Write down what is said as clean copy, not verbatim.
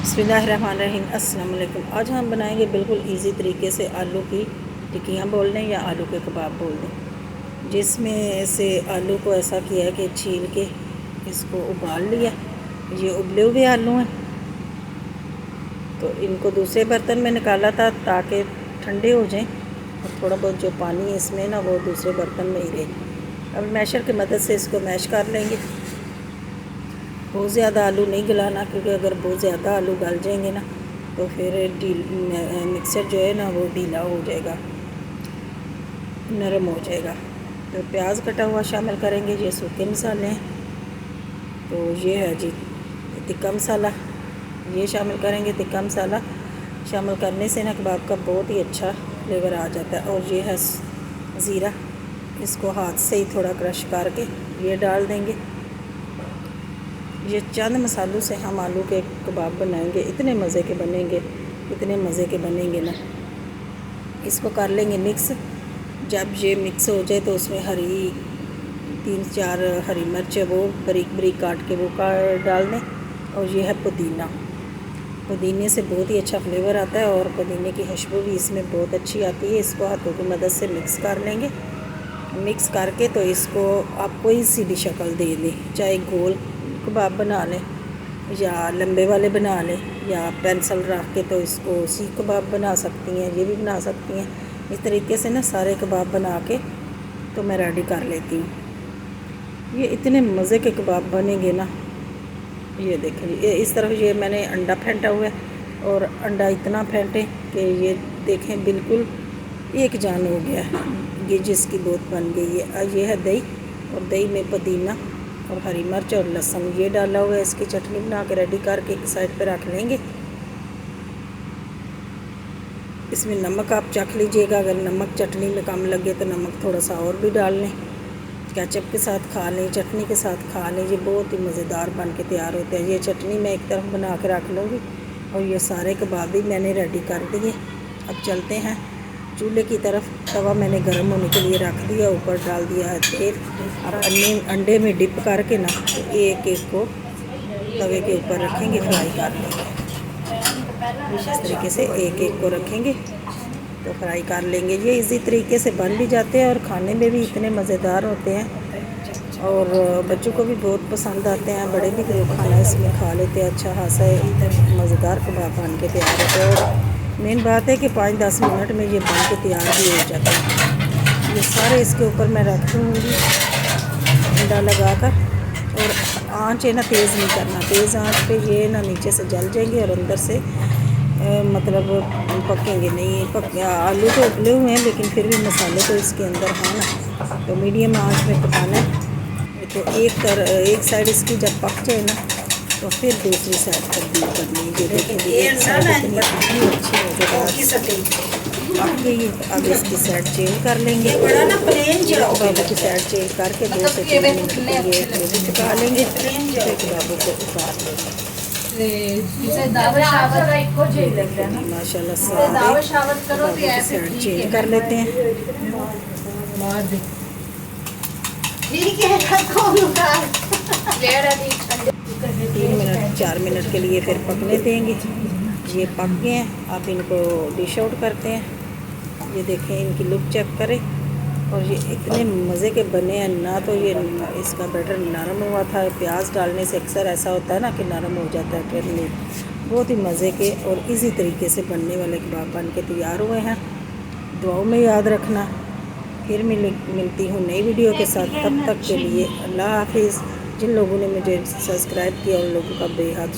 बिस्मिल्लाहिर्रहमानिर्रहीम। अस्सलाम वालेकुम। आज हम बनाएंगे बिल्कुल इजी तरीके से आलू की टिक्कियाँ बोल दें या आलू के कबाब बोल दें, जिसमें से आलू को ऐसा किया है कि छील के इसको उबाल लिया। ये उबले हुए आलू हैं, तो इनको दूसरे बर्तन में निकाला था ताकि ठंडे हो जाएं और थोड़ा बहुत जो पानी है इसमें ना वो दूसरे बर्तन में ही रहे। अब मैशर की मदद से इसको मैश कर लेंगे। बहुत ज़्यादा आलू नहीं गलाना, क्योंकि अगर बहुत ज़्यादा आलू गल जाएंगे ना तो फिर मिक्सर जो है ना वो ढीला हो जाएगा, नरम हो जाएगा। तो प्याज कटा हुआ शामिल करेंगे। ये सूखे मसाले हैं, तो ये है जी तिक्का मसाला, ये शामिल करेंगे। तिक्का मसाला शामिल करने से ना कबाब का बहुत ही अच्छा फ्लेवर आ जाता है। और ये है ज़ीरा, इसको हाथ से ही थोड़ा क्रश करके ये डाल देंगे। ये चंद मसालों से हम आलू के कबाब बनाएंगे, इतने मज़े के बनेंगे, इतने मज़े के बनेंगे ना। इसको कर लेंगे मिक्स। जब ये मिक्स हो जाए तो उसमें 3-4 हरी मिर्च वो बारीक बारीक काट के वो डाल दें। और ये है पुदीना। पुदीने से बहुत ही अच्छा फ्लेवर आता है और पुदीने की खुशबू भी इसमें बहुत अच्छी आती है। इसको हाथों की मदद से मिक्स कर लेंगे। मिक्स करके तो इसको आप कोई सी भी शक्ल दे दें, चाहे गोल कबाब बना लें या लंबे वाले बना लें या पेंसिल रख के तो इसको सीख कबाब बना सकती हैं, ये भी बना सकती हैं। इस तरीके से ना सारे कबाब बना के तो मैं रेडी कर लेती हूँ। ये इतने मज़े के कबाब बनेंगे ना। ये देखें, ये इस तरफ ये मैंने अंडा फेंटा हुआ है और अंडा इतना फेंटे कि ये देखें बिल्कुल एक जान हो गया है। ये जिसकी बोत बन गई है। ये है दही, और दही में पुदीना और हरी मिर्च और लहसुन ये डाला हुआ है। इसकी चटनी बना के रेडी करके एक साइड पे रख लेंगे। इसमें नमक आप चख लीजिएगा, अगर नमक चटनी में कम लगे तो नमक थोड़ा सा और भी डाल लें। केचप के साथ खा लें, चटनी के साथ खा लें, ये बहुत ही मज़ेदार बन के तैयार होते हैं। ये चटनी मैं एक तरफ बना के रख लूँगी और ये सारे कबाब भी मैंने रेडी कर दिए। अब चलते हैं चूल्हे की तरफ। तवा मैंने गर्म होने के लिए रख दिया, ऊपर डाल दिया है तेल। और अंडे में डिप करके ना एक एक को तवे के ऊपर रखेंगे, फ्राई कर लेंगे। इस तरीके से एक एक को रखेंगे तो फ्राई कर लेंगे। ये इजी तरीके से बन भी जाते हैं और खाने में भी इतने मज़ेदार होते हैं और बच्चों को भी बहुत पसंद आते हैं। बड़े भी लोग खाना इसमें खा लेते हैं। अच्छा खासा मज़ेदार कबाब बन के तैयार होते हैं। और मेन बात है कि 5-10 मिनट में ये बन के तैयार भी हो जाता है। ये सारे इसके ऊपर मैं रख दूँगी अंडा लगा कर। और आँच है ना तेज़ नहीं करना, तेज़ आँच पे ये ना नीचे से जल जाएंगे और अंदर से मतलब पकेंगे नहीं। आलू तो उबले हुए हैं लेकिन फिर भी मसाले तो इसके अंदर हैं ना, तो मीडियम आँच में पकाना है। तो एक साइड इसकी जब पक जाए ना तो फिर दूसरी साइड तब्दील कर लीजिए। देखिए एक साइड इतनी अच्छी मज़ेदार पक गई है। अब इसकी साइड चेंज कर लेंगे। कबाबों की साइड चेंज करके 2 से 3 मिनट के लिए पका लेंगे, फिर कबाबों को उतार लेंगे। माशाल्लाह साइड चेंज कर लेते हैं। 3-4 मिनट के लिए फिर पकने देंगे। ये पक गए हैं। अब इनको डिश आउट करते हैं। ये देखें, इनकी लुक चेक करें। और ये इतने मज़े के बने हैं ना। तो ये इसका बैटर नरम हुआ था, प्याज डालने से अक्सर ऐसा होता है ना कि नरम हो जाता है। फिर ये बहुत ही मज़े के और इजी तरीके से बनने वाले कबाब बन के तैयार हुए हैं। दुआओं में याद रखना। फिर मिलती हूँ नई वीडियो के साथ। तब तक के लिए अल्लाह हाफिज़। जिन लोगों ने मुझे सब्सक्राइब किया उन लोगों का बेहद